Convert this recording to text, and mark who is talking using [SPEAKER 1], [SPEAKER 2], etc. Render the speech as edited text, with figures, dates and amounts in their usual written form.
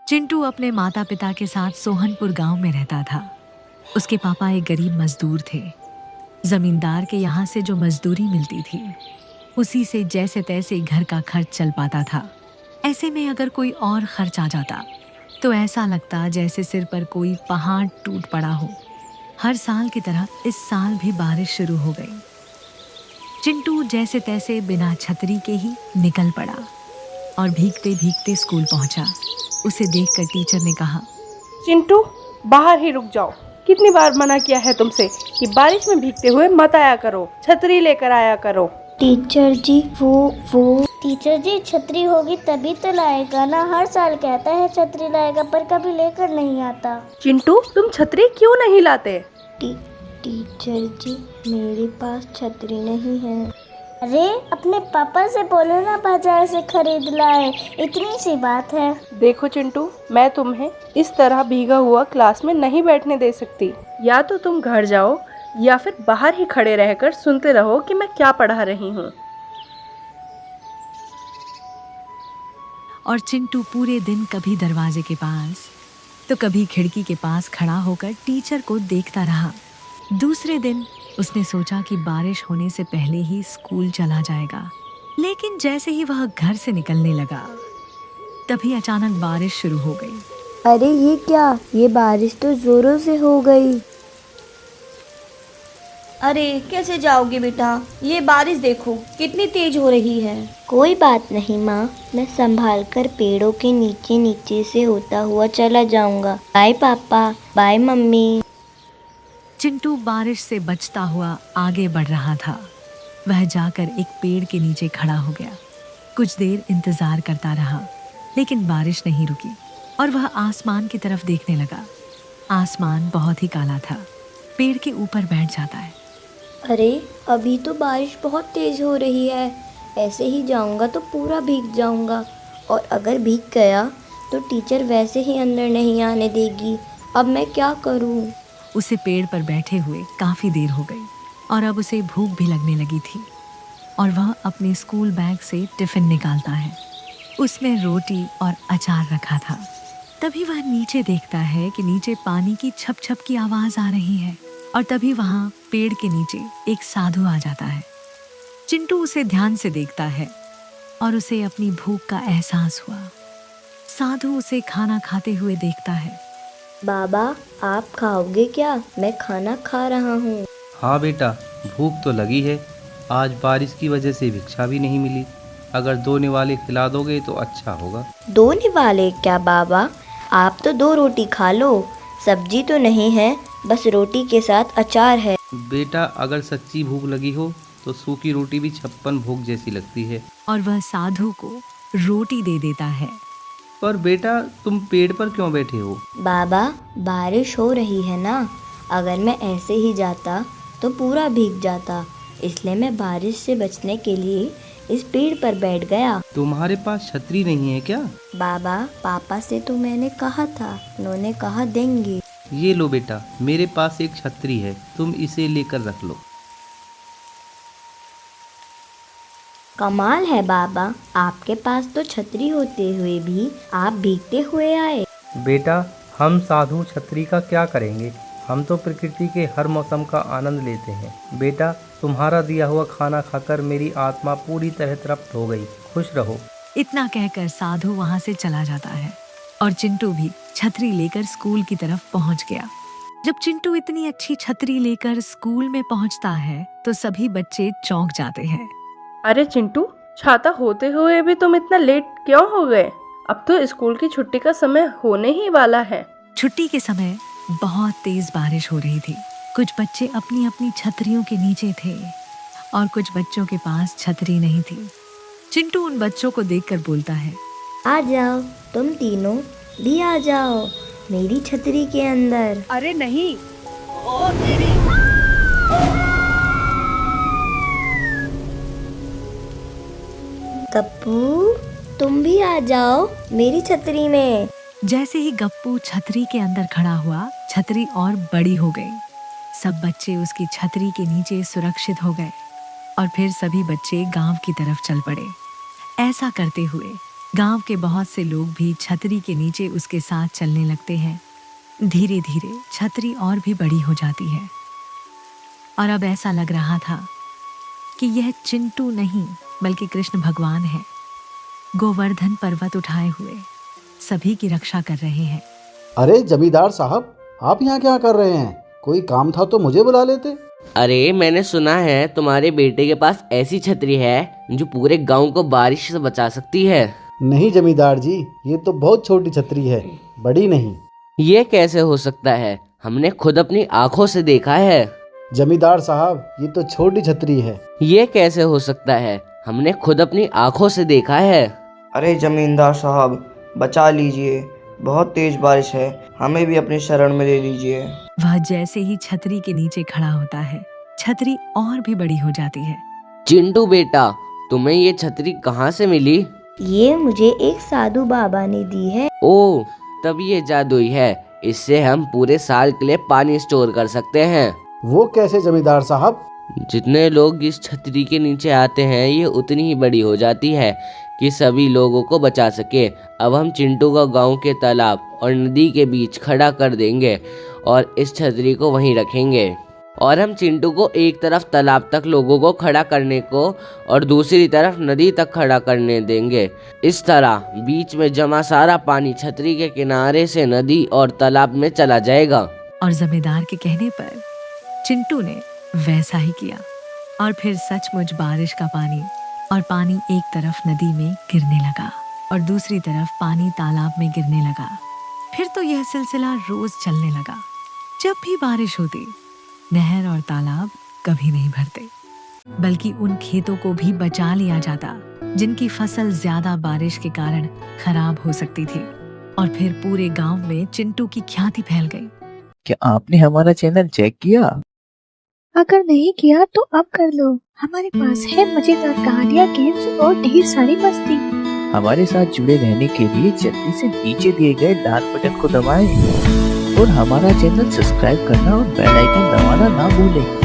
[SPEAKER 1] चिंटू अपने माता पिता के साथ सोहनपुर गांव में रहता था। उसके पापा एक गरीब मजदूर थे। जमींदार के यहाँ से जो मजदूरी मिलती थी उसी से जैसे तैसे घर का खर्च चल पाता था। ऐसे में अगर कोई और खर्च आ जाता तो ऐसा लगता जैसे सिर पर कोई पहाड़ टूट पड़ा हो। हर साल की तरह इस साल भी बारिश शुरू हो गई। चिंटू जैसे तैसे बिना छतरी के ही निकल पड़ा और भीगते भीगते स्कूल पहुंचा। उसे देखकर टीचर ने कहा,
[SPEAKER 2] चिंटू, बाहर ही रुक जाओ। कितनी बार मना किया है तुमसे कि बारिश में भीगते हुए मत आया करो, छतरी लेकर आया करो।
[SPEAKER 3] टीचर जी वो टीचर जी, छतरी होगी तभी तो लाएगा ना। हर साल कहता है छतरी लाएगा पर कभी लेकर नहीं आता।
[SPEAKER 2] चिंटू, तुम छतरी क्यों नहीं लाते?
[SPEAKER 3] टीचर जी, मेरे पास छतरी नहीं है। अरे अपने पापा से बोलो ना बाजार से खरीद लाए, इतनी सी बात है।
[SPEAKER 2] देखो चिंटू, मैं तुम्हें इस तरह भीगा हुआ क्लास में नहीं बैठने दे सकती। या तो तुम घर जाओ या फिर बाहर ही खड़े रहकर सुनते रहो कि मैं क्या पढ़ा रही हूँ।
[SPEAKER 1] और चिंटू पूरे दिन कभी दरवाजे के पास तो कभी खिड़की के पास खड़ा होकर टीचर को देखता रहा। दूसरे दिन उसने सोचा कि बारिश होने से पहले ही स्कूल चला जाएगा, लेकिन जैसे ही वह घर से निकलने लगा तभी अचानक बारिश शुरू हो गई।
[SPEAKER 3] अरे ये क्या, ये बारिश तो जोरों से हो गई।
[SPEAKER 4] अरे कैसे जाओगे बेटा, ये बारिश देखो कितनी तेज हो रही है।
[SPEAKER 3] कोई बात नहीं माँ, मैं संभाल कर पेड़ों के नीचे नीचे से होता हुआ चला जाऊंगा। बाय पापा, बाय मम्मी।
[SPEAKER 1] चिंटू बारिश से बचता हुआ आगे बढ़ रहा था। वह जाकर एक पेड़ के नीचे खड़ा हो गया। कुछ देर इंतजार करता रहा, लेकिन बारिश नहीं रुकी और वह आसमान की तरफ देखने लगा। आसमान बहुत ही काला था। पेड़ के ऊपर बैठ जाता है।
[SPEAKER 3] अरे अभी तो बारिश बहुत तेज हो रही है, ऐसे ही जाऊंगा तो पूरा भीग जाऊंगा, और अगर भीग गया तो टीचर वैसे ही अंदर नहीं आने देगी। अब मैं क्या करूं?
[SPEAKER 1] उसे पेड़ पर बैठे हुए काफी देर हो गई और अब उसे भूख भी लगने लगी थी और वह अपने स्कूल बैग से टिफिन निकालता है। उसमें रोटी और अचार रखा था। तभी वह नीचे देखता है कि नीचे पानी की छप छप की आवाज आ रही है और तभी वहां पेड़ के नीचे एक साधु आ जाता है। चिंटू उसे ध्यान से देखता है और उसे अपनी भूख का एहसास हुआ। साधु उसे खाना खाते हुए देखता है।
[SPEAKER 3] बाबा, आप खाओगे क्या? मैं खाना खा रहा हूँ।
[SPEAKER 5] हाँ बेटा, भूख तो लगी है। आज बारिश की वजह से भिक्षा भी नहीं मिली। अगर 2 निवाले खिला दोगे तो अच्छा होगा।
[SPEAKER 3] 2 निवाले क्या बाबा? आप तो 2 रोटी खा लो। सब्जी तो नहीं है, बस रोटी के साथ अचार है।
[SPEAKER 5] बेटा, अगर सच्ची भूख लगी हो तो सूखी रोटी भी 56 भोग जैसी लगती है।
[SPEAKER 1] और वह साधु को रोटी दे देता है।
[SPEAKER 5] पर बेटा, तुम पेड़ पर क्यों बैठे हो?
[SPEAKER 3] बाबा, बारिश हो रही है ना, अगर मैं ऐसे ही जाता तो पूरा भीग जाता, इसलिए मैं बारिश से बचने के लिए इस पेड़ पर बैठ गया।
[SPEAKER 5] तुम्हारे पास छतरी नहीं है क्या?
[SPEAKER 3] बाबा, पापा से तो मैंने कहा था, उन्होंने कहा देंगे।
[SPEAKER 5] ये लो बेटा, मेरे पास एक छतरी है, तुम इसे लेकर रख लो।
[SPEAKER 3] कमाल है बाबा, आपके पास तो छतरी होते हुए भी आप भीगते हुए आए।
[SPEAKER 6] बेटा, हम साधु छतरी का क्या करेंगे? हम तो प्रकृति के हर मौसम का आनंद लेते हैं। बेटा, तुम्हारा दिया हुआ खाना खाकर मेरी आत्मा पूरी तरह तृप्त हो गई। खुश रहो।
[SPEAKER 1] इतना कहकर साधु वहां से चला जाता है और चिंटू भी छतरी लेकर स्कूल की तरफ पहुंच गया। जब चिंटू इतनी अच्छी छतरी लेकर स्कूल में पहुंचता है तो सभी बच्चे चौंक जाते हैं।
[SPEAKER 2] अरे चिंटू, छाता होते हुए भी तुम इतना लेट क्यों हो गए? अब तो स्कूल की छुट्टी का समय होने ही वाला है।
[SPEAKER 1] छुट्टी के समय बहुत तेज बारिश हो रही थी। कुछ बच्चे अपनी अपनी छतरियों के नीचे थे और कुछ बच्चों के पास छतरी नहीं थी। चिंटू उन बच्चों को देखकर बोलता है,
[SPEAKER 3] आ जाओ, तुम तीनों भी आ जाओ मेरी छतरी के अंदर।
[SPEAKER 2] अरे नहीं।
[SPEAKER 3] गप्पू, तुम भी आ जाओ मेरी छतरी में।
[SPEAKER 1] जैसे ही गप्पू छतरी के अंदर खड़ा हुआ, छतरी और बड़ी हो गई। सब बच्चे उसकी छतरी के नीचे सुरक्षित हो गए और फिर सभी बच्चे गांव की तरफ चल पड़े। ऐसा करते हुए गांव के बहुत से लोग भी छतरी के नीचे उसके साथ चलने लगते हैं। धीरे धीरे छतरी और भी बड़ी हो जाती है और अब ऐसा लग रहा था कि यह चिंटू नहीं बल्कि कृष्ण भगवान है, गोवर्धन पर्वत उठाए हुए सभी की रक्षा कर रहे हैं।
[SPEAKER 7] अरे जमींदार साहब, आप यहाँ क्या कर रहे हैं? कोई काम था तो मुझे बुला लेते।
[SPEAKER 8] अरे मैंने सुना है तुम्हारे बेटे के पास ऐसी छतरी है जो पूरे गांव को बारिश से बचा सकती है।
[SPEAKER 7] नहीं जमींदार जी, ये तो बहुत छोटी छतरी है, बड़ी नहीं।
[SPEAKER 8] ये कैसे हो सकता है? हमने खुद अपनी आंखों से देखा है।
[SPEAKER 7] जमींदार साहब, ये तो छोटी छतरी है।
[SPEAKER 8] ये कैसे हो सकता है? हमने खुद अपनी आंखों से देखा है।
[SPEAKER 9] अरे जमींदार साहब, बचा लीजिए, बहुत तेज बारिश है, हमें भी अपनी शरण में ले लीजिए।
[SPEAKER 1] वह जैसे ही छतरी के नीचे खड़ा होता है, छतरी और भी बड़ी हो जाती है।
[SPEAKER 8] चिंटू बेटा, तुम्हें ये छतरी कहाँ से मिली?
[SPEAKER 3] ये मुझे एक साधु बाबा ने दी है।
[SPEAKER 8] ओह, तब ये जादुई है। इससे हम पूरे साल के लिए पानी स्टोर कर सकते हैं।
[SPEAKER 7] वो कैसे जमींदार साहब?
[SPEAKER 8] जितने लोग इस छतरी के नीचे आते हैं ये उतनी ही बड़ी हो जाती है कि सभी लोगों को बचा सके। अब हम चिंटू को गांव के तालाब और नदी के बीच खड़ा कर देंगे और इस छतरी को वहीं रखेंगे और हम चिंटू को एक तरफ तालाब तक लोगों को खड़ा करने को और दूसरी तरफ नदी तक खड़ा करने देंगे। इस तरह बीच में जमा सारा पानी छतरी के किनारे से नदी और तालाब में चला जाएगा।
[SPEAKER 1] और जमींदार के कहने पर चिंटू ने वैसा ही किया और फिर सचमुच बारिश का पानी एक तरफ नदी में गिरने लगा और दूसरी तरफ पानी तालाब में गिरने लगा। फिर तो यह सिलसिला रोज चलने लगा। जब भी बारिश होती, नहर और तालाब कभी नहीं भरते, बल्कि उन खेतों को भी बचा लिया जाता जिनकी फसल ज्यादा बारिश के कारण खराब हो सकती थी। और फिर पूरे गांव में चिंटू की ख्याति फैल गई।
[SPEAKER 10] क्या आपने हमारा चैनल चेक किया?
[SPEAKER 11] अगर नहीं किया तो अब कर लो। हमारे पास है मजेदार कहानियाँ, गेम्स और ढेर सारी मस्ती।
[SPEAKER 10] हमारे साथ जुड़े रहने के लिए जल्दी से नीचे दिए गए लाल बटन को दबाएं और हमारा चैनल सब्सक्राइब करना और बेल आइकन दबाना ना भूलें।